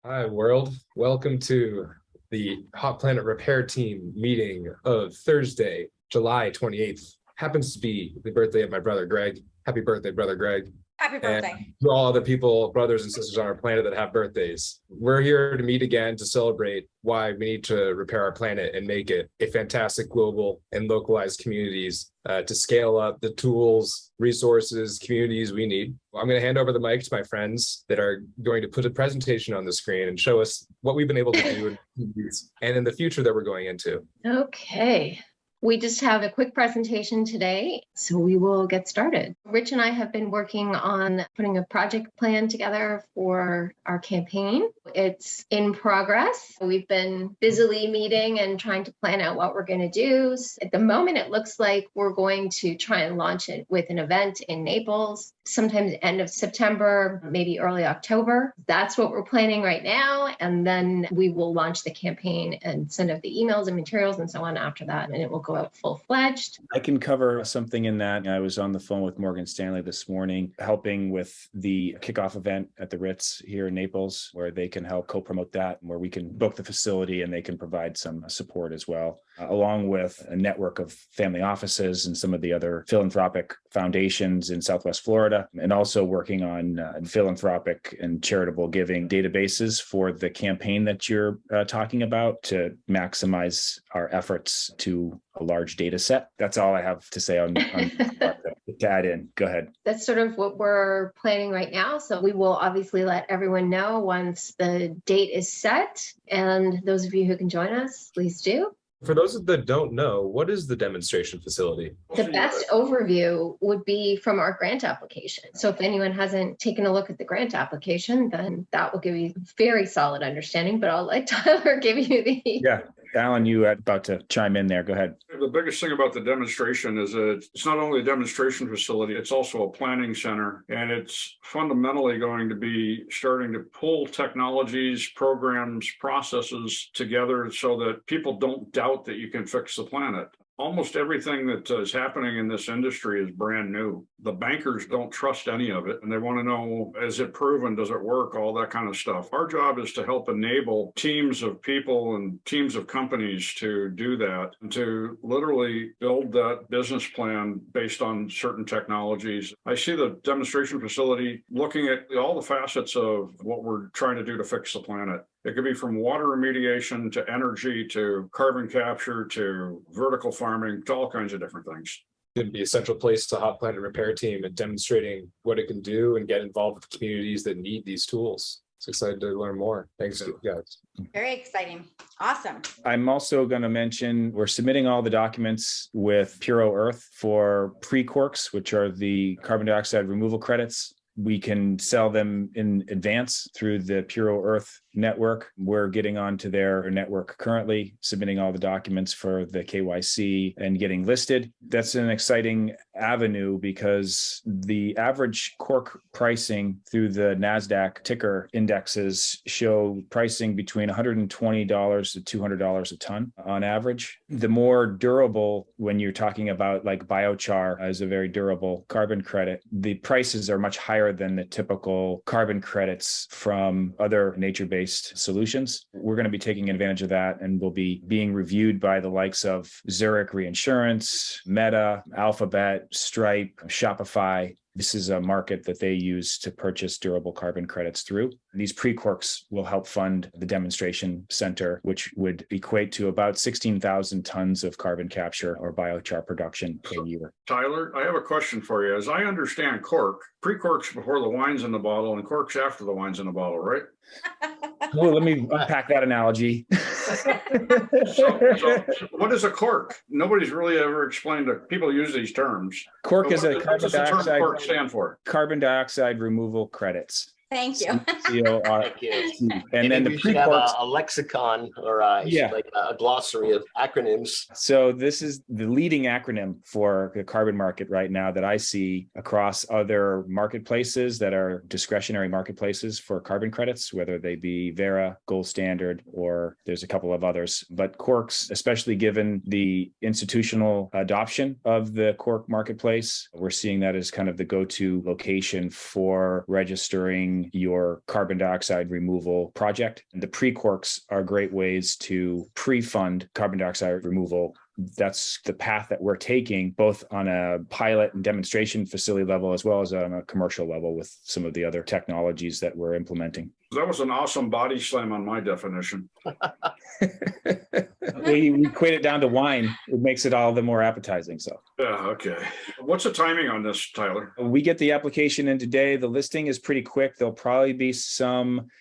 Hi, world. Welcome to the Hot Planet Repair Team meeting of Thursday, July 28th. Happens to be the birthday of my brother, Greg. Happy birthday, brother Greg. Happy And birthday. to all other people, brothers and sisters on our planet that have birthdays. We're here to meet again to celebrate why we need to repair our planet and make it a fantastic global and localized communities to scale up the tools, resources, communities we need. I'm going to hand over the mic to my friends that are going to put a presentation on the screen and show us what we've been able to do and in the future that we're going into. Okay. We just have a quick presentation today, so we will get started. Rich and I have been working on putting a project plan together for our campaign. It's in progress. We've been busily meeting and trying to plan out what we're going to do. At the moment, it looks like we're going to try and launch it with an event in Naples, sometime end of September, maybe early October. That's what we're planning right now. And then we will launch the campaign and send out the emails and materials and so on after that. And it will go out full-fledged. I can cover something in that. I was on the phone with Morgan Stanley this morning, helping with the kickoff event at the Ritz here in Naples, where they can help co-promote that, where we can book the facility and they can provide some support as well, along with a network of family offices and some of the other philanthropic foundations in Southwest Florida, and also working on philanthropic and charitable giving databases for the campaign that you're talking about to maximize our efforts to a large data set. That's all I have to say on to add in. Go ahead. That's sort of what we're planning right now. So we will obviously let everyone know once the date is set. And those of you who can join us, please do. For those that don't know, what is the demonstration facility? The best overview would be from our grant application. So if anyone hasn't taken a look at the grant application, then that will give you a very solid understanding, but I'll let Tyler give you the... Yeah. Alan, you are about to chime in there. Go ahead. The biggest thing about the demonstration is that it's not only a demonstration facility, it's also a planning center. And it's fundamentally going to be starting to pull technologies, programs, processes together so that people don't doubt that you can fix the planet. Almost everything that is happening in this industry is brand new. The bankers don't trust any of it, and they want to know, is it proven? Does it work? All that kind of stuff. Our job is to help enable teams of people and teams of companies to do that and to literally build that business plan based on certain technologies. I see the demonstration facility looking at all the facets of what we're trying to do to fix the planet. It could be from water remediation to energy to carbon capture to vertical farming to all kinds of different things. It would be a central place to Hot Planet Repair Team and demonstrating what it can do and get involved with communities that need these tools. So excited to learn more. Thanks, guys. Very exciting. Awesome. I'm also going to mention we're submitting all the documents with Puro Earth for pre-CORCs, which are the carbon dioxide removal credits. We can sell them in advance through the Puro Earth network. We're getting onto their network currently, submitting all the documents for the KYC and getting listed. That's an exciting avenue because the average cork pricing through the NASDAQ ticker indexes show pricing between $120 to $200 a ton on average. The more durable, when you're talking about like biochar as a very durable carbon credit, the prices are much higher than the typical carbon credits from other nature-based solutions. We're going to be taking advantage of that, and we'll be being reviewed by the likes of Zurich Reinsurance, Meta, Alphabet, Stripe, Shopify. This is a market that they use to purchase durable carbon credits through. These pre-CORCs will help fund the demonstration center, which would equate to about 16,000 tons of carbon capture or biochar production per year. Tyler, I have a question for you. As I understand cork, pre-CORCs before the wine's in the bottle and corks after the wine's in the bottle, right? Well, let me unpack that analogy. So what is a cork? Nobody's really ever explained to people use these terms. Cork is a what does the term cork stand for? Carbon dioxide removal credits. Thank you. Thank you. And then the we should have pre-CORCs. a lexicon or like a glossary of acronyms. So this is the leading acronym for the carbon market right now that I see across other marketplaces that are discretionary marketplaces for carbon credits, whether they be Vera, Gold Standard, or there's a couple of others. But corks, especially given the institutional adoption of the cork marketplace, we're seeing that as kind of the go-to location for registering funding your carbon dioxide removal project. And the pre-CORCs are great ways to pre-fund carbon dioxide removal. That's the path that we're taking, both on a pilot and demonstration facility level, as well as on a commercial level with some of the other technologies that we're implementing. That was an awesome body slam on my definition. We equate it down to wine. It makes it all the more appetizing. So, Yeah, okay. What's the timing on this, Tyler? we get the application in today. The listing is pretty quick. There'll probably be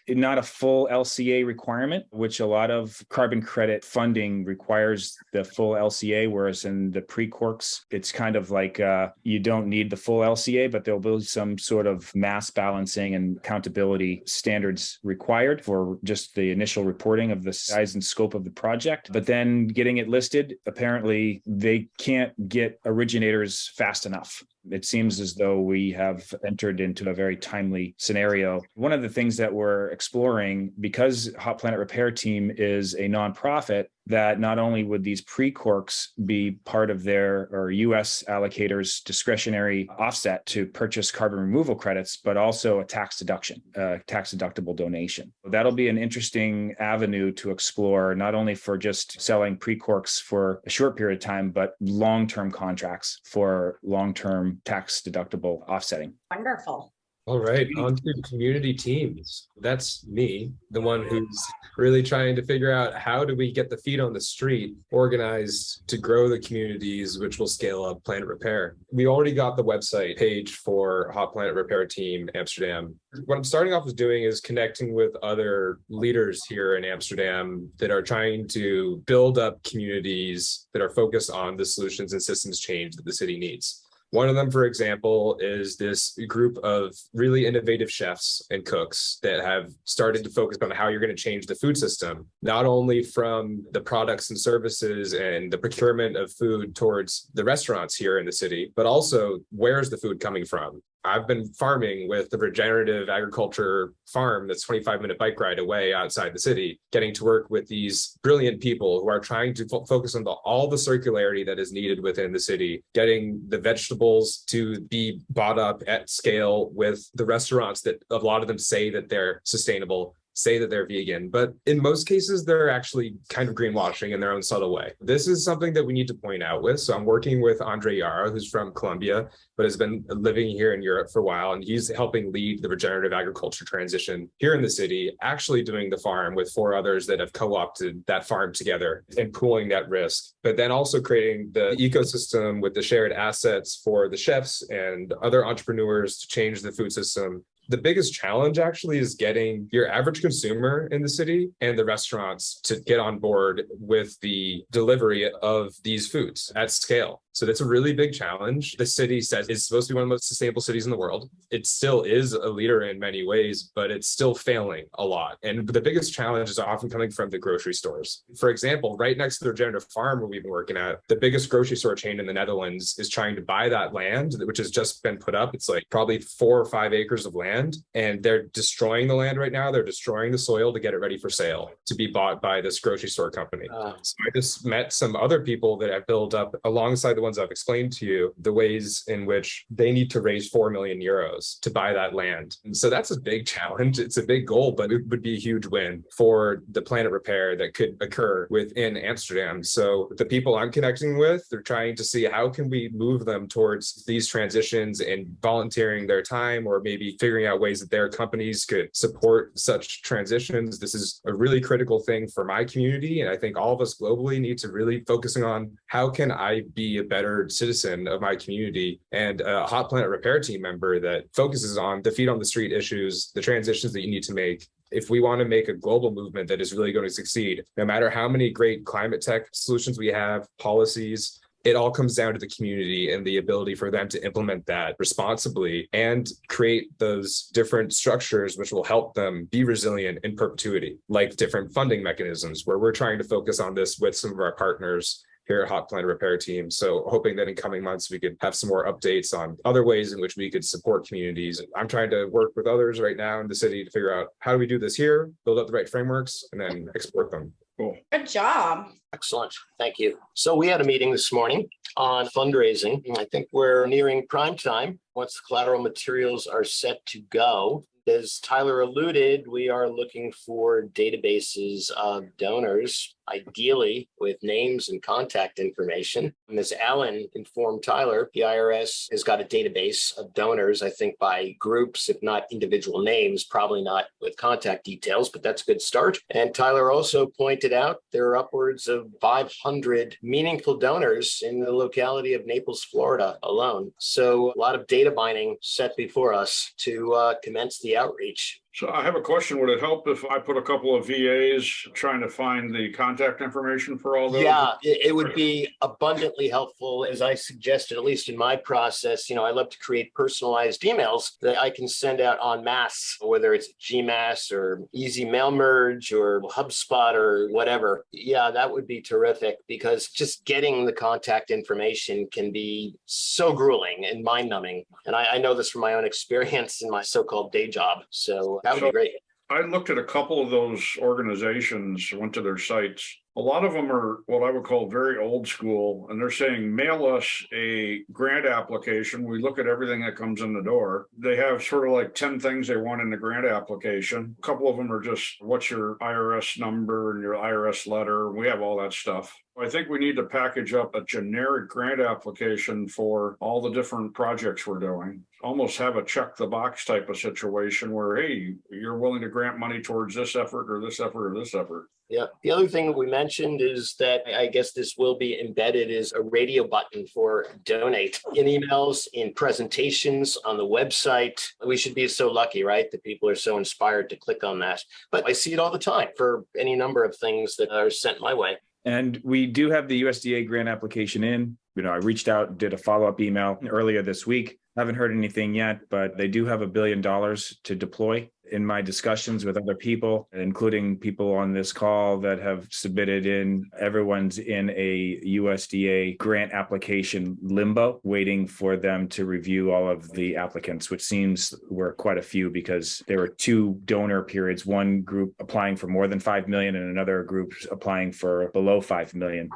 not a full LCA requirement, which a lot of carbon credit funding requires the full LCA, whereas in the pre-CORCs, it's kind of like you don't need the full LCA, but there'll be some sort of mass balancing and accountability standards required for just the initial reporting of the size and scope of the project. But then getting it listed, apparently they can't get originators fast enough. It seems as though we have entered into a very timely scenario. One of the things that we're exploring, because Hot Planet Repair Team is a nonprofit, that not only would these pre-CORCs be part of their or U.S. allocators' discretionary offset to purchase carbon removal credits, but also a tax deduction, tax deductible donation. That'll be an interesting avenue to explore, not only for just selling pre-CORCs for a short period of time, but long-term contracts for long-term tax deductible offsetting. Wonderful. All right, on to community teams. That's me, the one who's really trying to figure out how do we get the feet on the street organized to grow the communities, which will scale up Planet Repair. We already got the website page for Hot Planet Repair Team Amsterdam. What I'm starting off with doing is connecting with other leaders here in Amsterdam that are trying to build up communities that are focused on the solutions and systems change that the city needs. One of them, for example, is this group of really innovative chefs and cooks that have started to focus on how you're going to change the food system, not only from the products and services and the procurement of food towards the restaurants here in the city, but also where's the food coming from? I've been farming with the regenerative agriculture farm that's 25-minute bike ride away outside the city, getting to work with these brilliant people who are trying to focus on all the circularity that is needed within the city, getting the vegetables to be bought up at scale with the restaurants that a lot of them say that they're sustainable, say that they're vegan, but in most cases, they're actually kind of greenwashing in their own subtle way. This is something that we need to point out with. So I'm working with Andre Yara, who's from Colombia, but has been living here in Europe for a while. And he's helping lead the regenerative agriculture transition here in the city, actually doing the farm with 4 others that have co-opted that farm together and pooling that risk, but then also creating the ecosystem with the shared assets for the chefs and other entrepreneurs to change the food system. The biggest challenge actually is getting your average consumer in the city and the restaurants to get on board with the delivery of these foods at scale. So that's a really big challenge. The city says it's supposed to be one of the most sustainable cities in the world. It still is a leader in many ways, but it's still failing a lot. And the biggest challenges are often coming from the grocery stores. For example, right next to the regenerative farm where we've been working at, the biggest grocery store chain in the Netherlands is trying to buy that land, which has just been put up. It's like probably 4 or 5 acres of land, and they're destroying the land right now. They're destroying the soil to get it ready for sale, to be bought by this grocery store company. So I just met some other people that I've built up alongside the ones I've explained to you, the ways in which they need to raise 4 million euros to buy that land. And so that's a big challenge. It's a big goal, but it would be a huge win for the Planet Repair that could occur within Amsterdam. So the people I'm connecting with, they're trying to see how can we move them towards these transitions and volunteering their time, or maybe figuring out ways that their companies could support such transitions. This is a really critical thing for my community. And I think all of us globally need to really focusing on how can I be a better citizen of my community, and a Hot Planet Repair Team member that focuses on the feet on the street issues, the transitions that you need to make. If we want to make a global movement that is really going to succeed, no matter how many great climate tech solutions we have, policies, it all comes down to the community and the ability for them to implement that responsibly and create those different structures which will help them be resilient in perpetuity, like different funding mechanisms, where we're trying to focus on this with some of our partners here at Hot Planet Repair Team. So hoping that in coming months, we could have some more updates on other ways in which we could support communities. I'm trying to work with others right now in the city to figure out how do we do this here, build up the right frameworks, and then export them. Cool. Good job. Excellent. Thank you. So we had a meeting this morning on fundraising. I think we're nearing prime time once the collateral materials are set to go. As Tyler alluded, we are looking for databases of donors, ideally with names and contact information. Ms. Allen informed Tyler, the IRS has got a database of donors, I think by groups, if not individual names, probably not with contact details, but that's a good start. And Tyler also pointed out there are upwards of 500 meaningful donors in the locality of Naples, Florida alone. So a lot of data mining set before us to commence the outreach. So I have a question. Would it help if I put a couple of VAs trying to find the contact information for all those? Yeah, it would be abundantly helpful, as I suggested, at least in my process. I love to create personalized emails that I can send out en masse, whether it's GMass or Easy Mail Merge or HubSpot or whatever. Yeah, that would be terrific because just getting the contact information can be so grueling and mind-numbing. And I know this from my own experience in my so-called day job. So that would be great. I looked at a couple of those organizations, went to their sites. A lot of them are what I would call very old school, and they're saying, mail us a grant application. We look at everything that comes in the door. They have sort of like 10 things they want in the grant application. A couple of them are just, what's your IRS number and your IRS letter? We have all that stuff. I think we need to package up a generic grant application for all the different projects we're doing. Almost have a check the box type of situation where, hey, you're willing to grant money towards this effort or this effort or this effort. Yeah. The other thing we mentioned is that I guess this will be embedded is a radio button for donate in emails, in presentations on the website. We should be so lucky, right? That people are so inspired to click on that. But I see it all the time for any number of things that are sent my way. And we do have the USDA grant application in. I reached out, did a follow-up email earlier this week. Haven't heard anything yet, but they do have $1 billion to deploy. In my discussions with other people, including people on this call that have submitted in, everyone's in a USDA grant application limbo, waiting for them to review all of the applicants, which seems were quite a few because there were 2 donor periods, one group applying for more than 5 million and another group applying for below 5 million.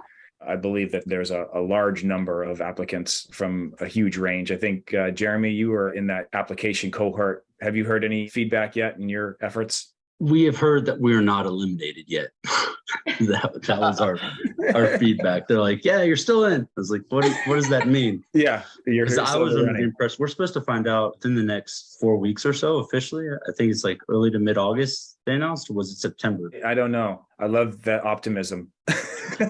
I believe that there's a large number of applicants from a huge range. I think, Jeremy, you were in that application cohort. Have you heard any feedback yet in your efforts? We have heard that we're not eliminated yet. that was our feedback. They're like, yeah, you're still in. I was like, what does that mean? Yeah. I was under the impression we're supposed to find out within the next 4 weeks or so officially. I think it's like early to mid-August they announced, or was it September? I don't know. I love that optimism.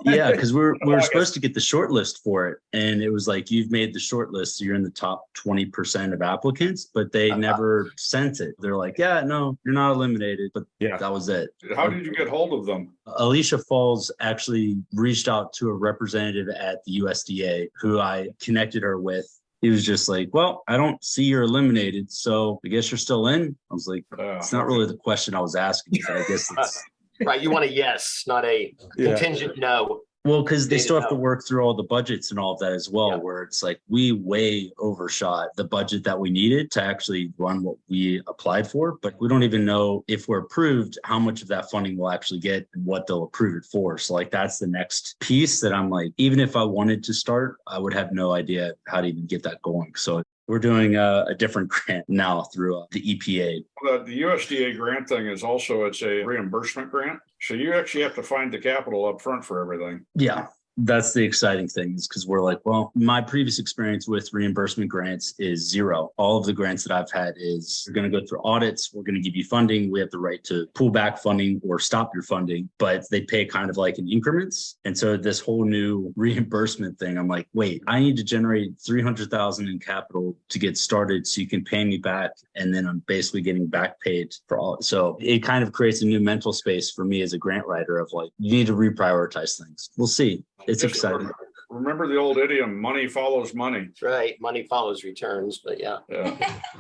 Yeah, because we're supposed to get the short list for it. And it was like, you've made the short list, so you're in the top 20% of applicants, but they never sent it. They're like, yeah, no, you're not eliminated. But yeah, that was it. How did you get hold of them? Alicia Falls actually reached out to a representative at the USDA who I connected her with. He was just like, well, I don't see you're eliminated, so I guess you're still in. I was like, it's not really the question I was asking. So I guess it's right. You want a yes, not a contingent no. Well, because they still have to work through all the budgets and all of that as well, where it's like we way overshot the budget that we needed to actually run what we applied for. But we don't even know if we're approved, how much of that funding we'll actually get and what they'll approve it for. So like, that's the next piece that I'm like, even if I wanted to start, I would have no idea how to even get that going. So we're doing a different grant now through the EPA. The USDA grant thing is also, it's a reimbursement grant. So you actually have to find the capital up front for everything. Yeah. That's the exciting thing, is because we're like, well, my previous experience with reimbursement grants is zero. All of the grants that I've had is we're going to go through audits. We're going to give you funding. We have the right to pull back funding or stop your funding, but they pay kind of like in increments. And so this whole new reimbursement thing, I'm like, wait, I need to generate 300,000 in capital to get started so you can pay me back. And then I'm basically getting back paid for all. So it kind of creates a new mental space for me as a grant writer of like, you need to reprioritize things. We'll see. It's exciting. Remember the old idiom, money follows money. That's right. Money follows returns, but yeah.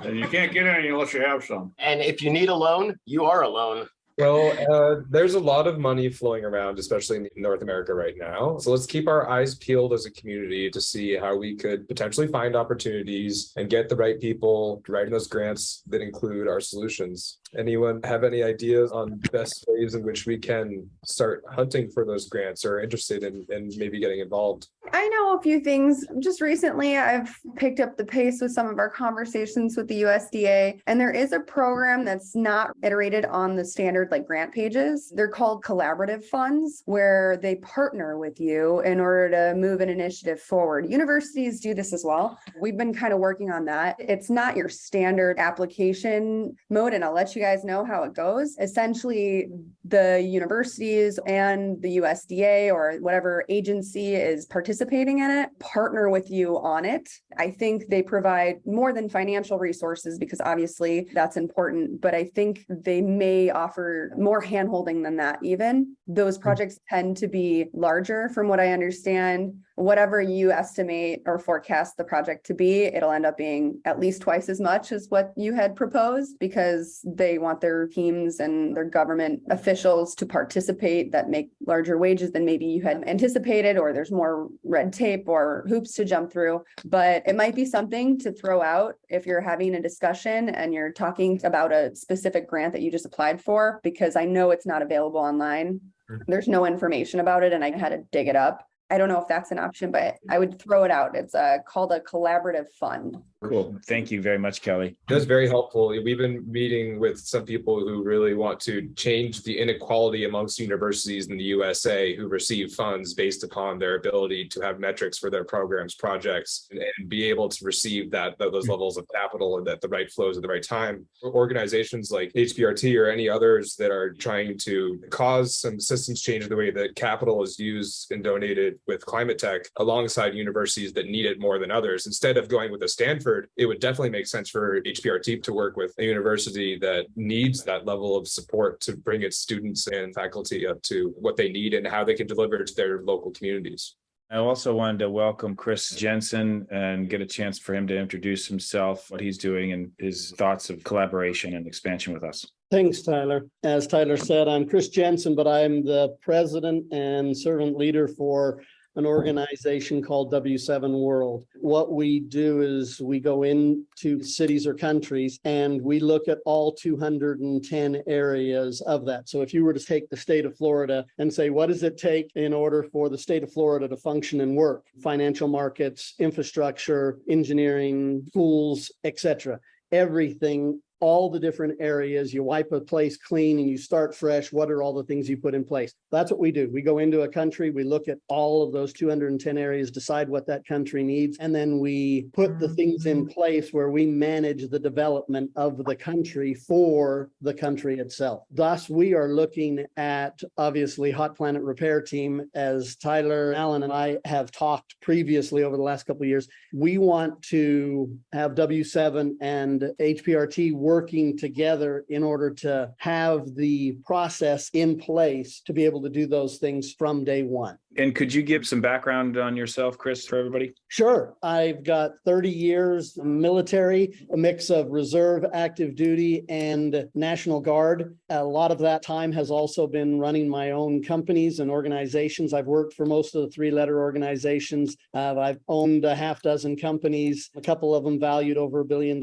And you can't get any unless you have some. And if you need a loan, you are a loan. There's a lot of money flowing around, especially in North America right now. So let's keep our eyes peeled as a community to see how we could potentially find opportunities and get the right people writing those grants that include our solutions. Anyone have any ideas on best ways in which we can start hunting for those grants or interested in maybe getting involved? I know a few things. Just recently, I've picked up the pace with some of our conversations with the USDA, and there is a program that's not iterated on the standard like grant pages. They're called collaborative funds, where they partner with you in order to move an initiative forward. Universities do this as well. We've been kind of working on that. It's not your standard application mode, and I'll let you guys know how it goes. Essentially, the universities and the USDA or whatever agency is participating in it, partner with you on it. I think they provide more than financial resources because obviously that's important, but I think they may offer more handholding than that even. Those projects tend to be larger from what I understand. Whatever you estimate or forecast the project to be, it'll end up being at least twice as much as what you had proposed because they want their teams and their government officials to participate that make larger wages than maybe you had anticipated, or there's more red tape or hoops to jump through. But it might be something to throw out if you're having a discussion and you're talking about a specific grant that you just applied for, because I know it's not available online. There's no information about it and I had to dig it up. I don't know if that's an option, but I would throw it out. It's called a collaborative fund. Cool. Thank you very much, Kelly. That's very helpful. We've been meeting with some people who really want to change the inequality amongst universities in the USA who receive funds based upon their ability to have metrics for their programs, projects, and be able to receive those levels of capital and that the right flows at the right time. Organizations like HPRT or any others that are trying to cause some systems change in the way that capital is used and donated with climate tech alongside universities that need it more than others. Instead of going with a Stanford, it would definitely make sense for HPRT to work with a university that needs that level of support to bring its students and faculty up to what they need and how they can deliver to their local communities. I also wanted to welcome Chris Jensen and get a chance for him to introduce himself, what he's doing, and his thoughts of collaboration and expansion with us. Thanks, Tyler. As Tyler said, I'm Chris Jensen, but I'm the president and servant leader for an organization called W7 World. What we do is we go into cities or countries and we look at all 210 areas of that. So if you were to take the state of Florida and say, what does it take in order for the state of Florida to function and work? Financial markets, infrastructure, engineering, schools, etc. Everything, all the different areas, you wipe a place clean and you start fresh. What are all the things you put in place? That's what we do. We go into a country, we look at all of those 210 areas, decide what that country needs, and then we put the things in place where we manage the development of the country for the country itself. Thus, we are looking at, obviously, Hot Planet Repair Team, as Tyler, Allen, and I have talked previously over the last couple of years. We want to have W7 and HPRT working together in order to have the process in place to be able to do those things from day one. And could you give some background on yourself, Chris, for everybody? Sure. I've got 30 years military, a mix of reserve, active duty, and National Guard. A lot of that time has also been running my own companies and organizations. I've worked for most of the three-letter organizations. I've owned a half dozen companies, a couple of them valued over $1 billion.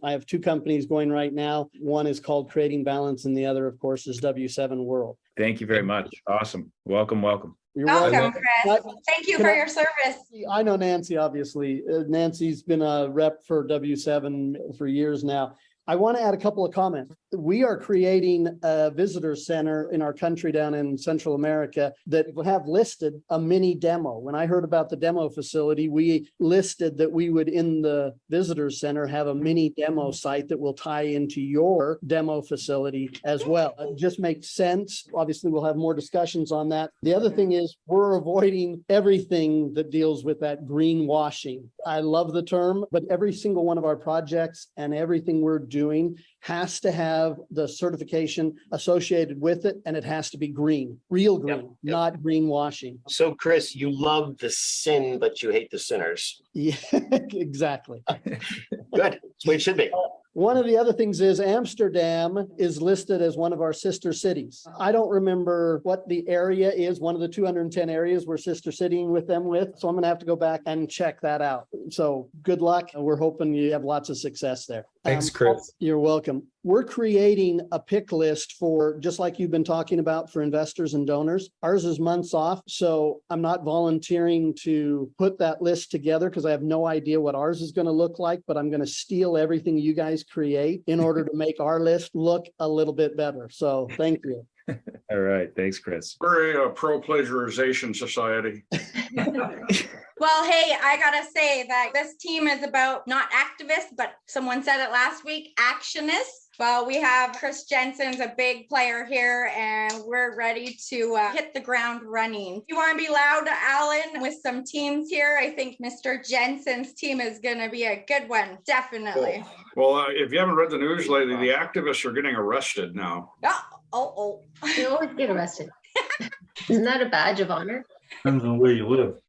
I have two companies going right now. One is called Creating Balance, and the other, of course, is W7 World. Thank you very much. Awesome. Welcome, welcome. You're Welcome, welcome. Chris. Thank you for your service. I know Nancy, obviously. Nancy's been a rep for W7 for years now. I want to add a couple of comments. We are creating a visitor center in our country down in Central America that will have listed a mini demo. When I heard about the demo facility, we listed that we would, in the visitor center, have a mini demo site that will tie into your demo facility as well. It just makes sense. Obviously, we'll have more discussions on that. The other thing is we're avoiding everything that deals with that greenwashing. I love the term, but every single one of our projects and everything we're doing has to have the certification associated with it, and it has to be green, real green, not greenwashing. So, Chris, you love the sin, but you hate the sinners. Yeah, exactly. Good. That's the way it should be. One of the other things is Amsterdam is listed as one of our sister cities. I don't remember what the area is, one of the 210 areas we're sister citying with them with. So I'm going to have to go back and check that out. So good luck. We're hoping you have lots of success there. Thanks, Chris. You're welcome. We're creating a pick list for, just like you've been talking about, for investors and donors. Ours is months off, so I'm not volunteering to put that list together because I have no idea what ours is going to look like, but I'm going to steal everything you guys create in order to make our list look a little bit better. So thank you. All right. Thanks, Chris. We're a pro-plagiarization society. Well, hey, I gotta say that this team is about not activists, but someone said it last week, actionists. Well, we have Chris Jensen's a big player here, and we're ready to hit the ground running. You want to be loud, Alan, with some teams here? I think Mr. Jensen's team is going to be a good one, definitely. Well, if you haven't read the news lately, the activists are getting arrested now. Oh. You always get arrested. Isn't that a badge of honor? Depends on where you live.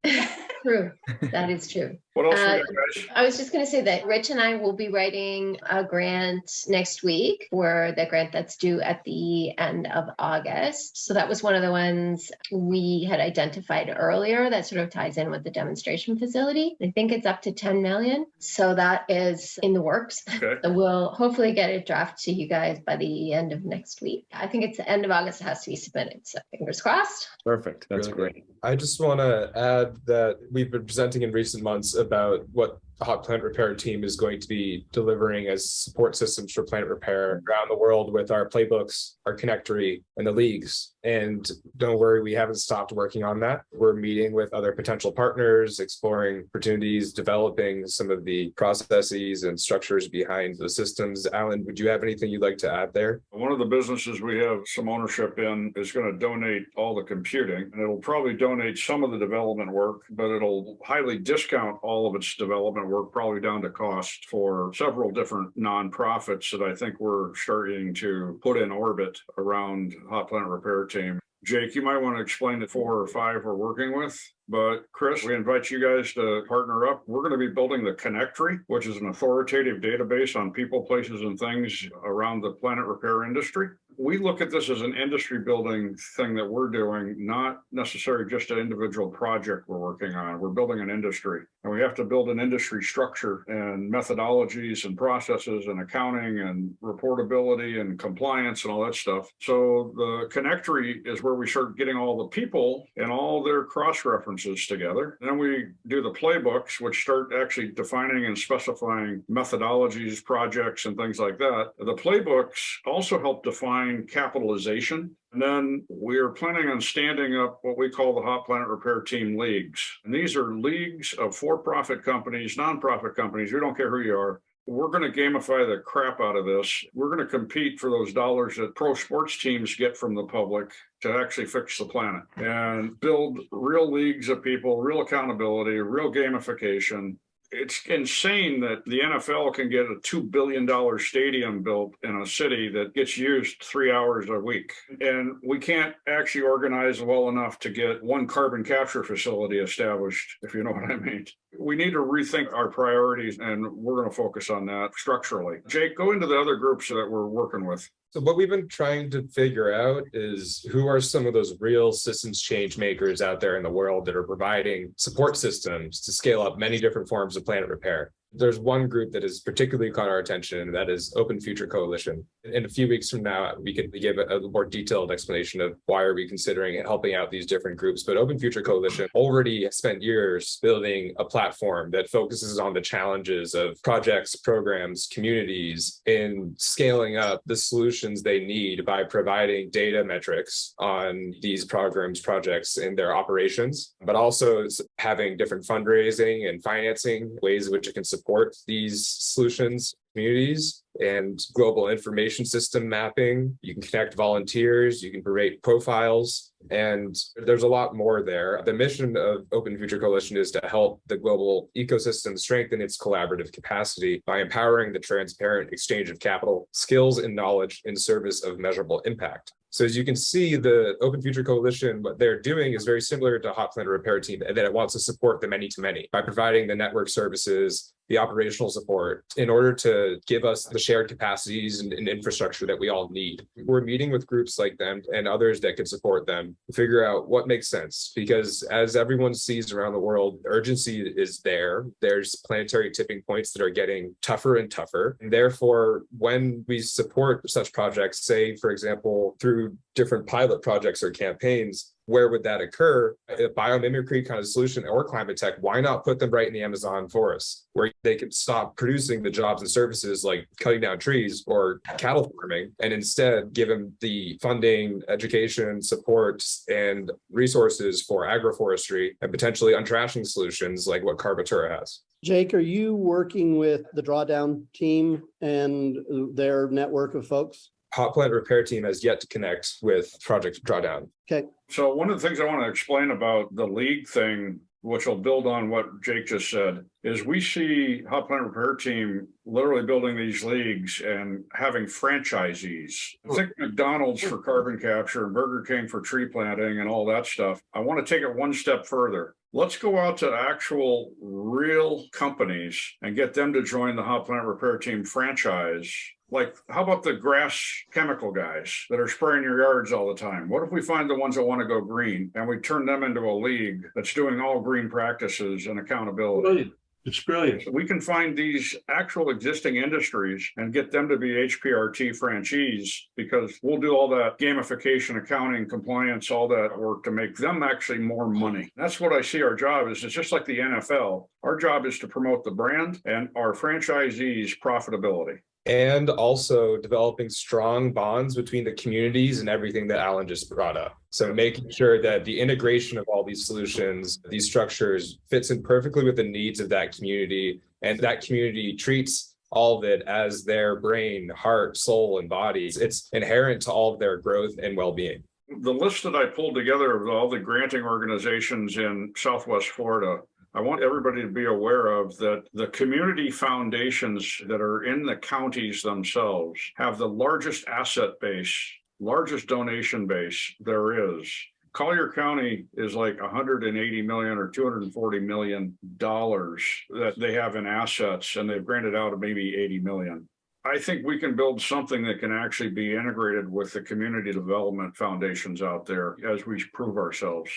True. That is true. What else we got, guys? I was just going to say that Rich and I will be writing a grant next week for the grant that's due at the end of August. So that was one of the ones we had identified earlier that sort of ties in with the demonstration facility. I think it's up to 10 million. So that is in the works. Okay. So we'll hopefully get a draft to you guys by the end of next week. I think it's the end of August it has to be submitted. So fingers crossed. Perfect. That's Really great. I just want to add that we've been presenting in recent months about what the Hot Plant Repair team is going to be delivering as support systems for plant repair around the world with our playbooks, our connectory, and the leagues. And don't worry, we haven't stopped working on that. We're meeting with other potential partners, exploring opportunities, developing some of the processes and structures behind the systems. Alan, would you have anything you'd like to add there? One of the businesses we have some ownership in is going to donate all the computing, and it'll probably donate some of the development work, but it'll highly discount all of its development work, probably down to cost, for several different nonprofits that I think we're starting to put in orbit around Hot Plant Repair team. Jake, you might want to explain the 4 or 5 we're working with. But Chris, we invite you guys to partner up. We're going to be building the Connectory, which is an authoritative database on people, places, and things around the planet repair industry. We look at this as an industry building thing that we're doing, not necessarily just an individual project we're working on. We're building an industry, and we have to build an industry structure and methodologies and processes and accounting and reportability and compliance and all that stuff. So the Connectory is where we start getting all the people and all their cross-references together. Then we do the playbooks, which start actually defining and specifying methodologies, projects, and things like that. The playbooks also help define capitalization. And then we're planning on standing up what we call the Hot Planet Repair Team Leagues. And these are leagues of for-profit companies, nonprofit companies, we don't care who you are. We're going to gamify the crap out of this. We're going to compete for those dollars that pro sports teams get from the public to actually fix the planet and build real leagues of people, real accountability, real gamification. It's insane that the NFL can get a $2 billion stadium built in a city that gets used 3 hours a week. And we can't actually organize well enough to get one carbon capture facility established, if you know what I mean. We need to rethink our priorities, and we're going to focus on that structurally. Jake, go into the other groups that we're working with. So what we've been trying to figure out is who are some of those real systems change makers out there in the world that are providing support systems to scale up many different forms of planet repair. There's one group that has particularly caught our attention, and that is Open Future Coalition. In a few weeks from now, we can give a more detailed explanation of why are we considering helping out these different groups. But Open Future Coalition already spent years building a platform that focuses on the challenges of projects, programs, communities in scaling up the solutions they need by providing data metrics on these programs, projects, and their operations, but also having different fundraising and financing ways in which it can support these solutions, communities, and global information system mapping. You can connect volunteers, you can create profiles, and there's a lot more there. The mission of Open Future Coalition is to help the global ecosystem strengthen its collaborative capacity by empowering the transparent exchange of capital, skills, and knowledge in service of measurable impact. So as you can see, the Open Future Coalition, what they're doing is very similar to Hot Planet Repair Team, and that it wants to support the many-to-many by providing the network services, the operational support in order to give us the shared capacities and infrastructure that we all need. We're meeting with groups like them and others that can support them to figure out what makes sense, because as everyone sees around the world, urgency is there. There's planetary tipping points that are getting tougher and tougher. And therefore, when we support such projects, say, for example, through different pilot projects or campaigns, where would that occur? A biomimicry kind of solution or climate tech, why not put them right in the Amazon forest where they could stop producing the jobs and services like cutting down trees or cattle farming, and instead give them the funding, education, support, and resources for agroforestry and potentially untrashing solutions like what Carbatura has. Jake, are you working with the Drawdown team and their network of folks? Hot Planet Repair Team has yet to connect with Project Drawdown. Okay. So one of the things I want to explain about the league thing, which will build on what Jake just said, is we see Hot Planet Repair Team literally building these leagues and having franchisees. I think McDonald's for carbon capture and Burger King for tree planting and all that stuff. I want to take it one step further. Let's go out to actual real companies and get them to join the Hot Planet Repair Team franchise. Like, how about the grass chemical guys that are spraying your yards all the time? What if we find the ones that want to go green and we turn them into a league that's doing all green practices and accountability? Brilliant. It's brilliant. So we can find these actual existing industries and get them to be HPRT franchisees, because we'll do all that gamification, accounting, compliance, all that work to make them actually more money. That's what I see our job is. It's just like the NFL. Our job is to promote the brand and our franchisees' profitability. And also developing strong bonds between the communities and everything that Alan just brought up. So making sure that the integration of all these solutions, these structures fits in perfectly with the needs of that community, and that community treats all of it as their brain, heart, soul, and body. It's inherent to all of their growth and well-being. The list that I pulled together of all the granting organizations in Southwest Florida, I want everybody to be aware of that the community foundations that are in the counties themselves have the largest asset base, largest donation base there is. Collier County is like 180 million or $240 million that they have in assets, and they've granted out maybe 80 million. I think we can build something that can actually be integrated with the community development foundations out there as we prove ourselves.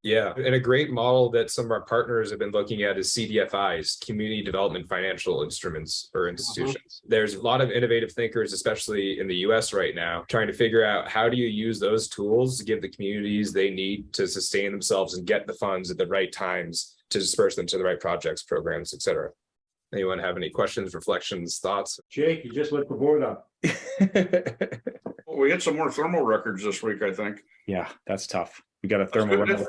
Yeah, and a great model that some of our partners have been looking at is CDFIs, Community Development Financial Instruments or Institutions. There's a lot of innovative thinkers, especially in the US right now, trying to figure out how do you use those tools to give the communities they need to sustain themselves and get the funds at the right times to disperse them to the right projects, programs, et cetera. Anyone have any questions, reflections, thoughts? Jake, you just lit the board up. We hit some more thermal records this week, I think. Yeah, that's tough. We got a thermal runner,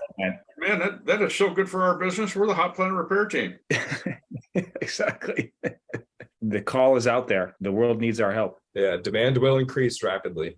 man. That is so good for our business. We're the Hot Planet Repair Team. Exactly. The call is out there. The world needs our help. Yeah, demand will increase rapidly.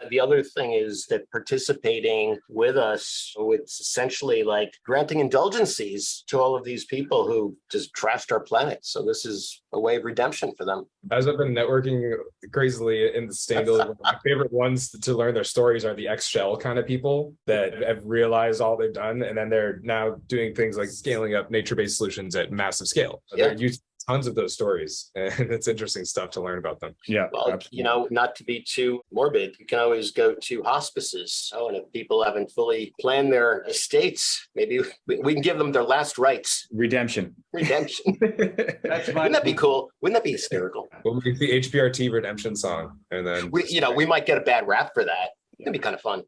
The other thing is that participating with us, so it's essentially like granting indulgences to all of these people who just trashed our planet. So this is a way of redemption for them. As I've been networking crazily in the sustainability, my favorite ones to learn their stories are the ex-Shell kind of people that have realized all they've done, and then they're now doing things like scaling up nature-based solutions at massive scale. Yeah. They're using tons of those stories, and it's interesting stuff to learn about them. Yeah, well, absolutely. You know, not to be too morbid, you can always go to hospices. Oh, and if people haven't fully planned their estates, maybe we can give them their last rites. Redemption. That's Wouldn't that be cool? Wouldn't that be hysterical? We'll make the HPRT redemption song, and then we might get a bad rap for that. It'd be kind of fun.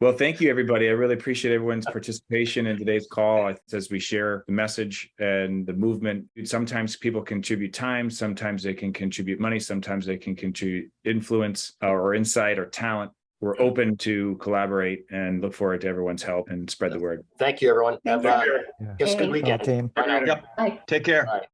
Well, thank you, everybody. I really appreciate everyone's participation in today's call as we share the message and the movement. Sometimes people contribute time, sometimes they can contribute money, sometimes they can contribute influence or insight or talent. We're open to collaborate and look forward to everyone's help and spread the word. Thank you, everyone. Have a good Thank you. weekend. Team. Bye now. Bye. Take care. Bye.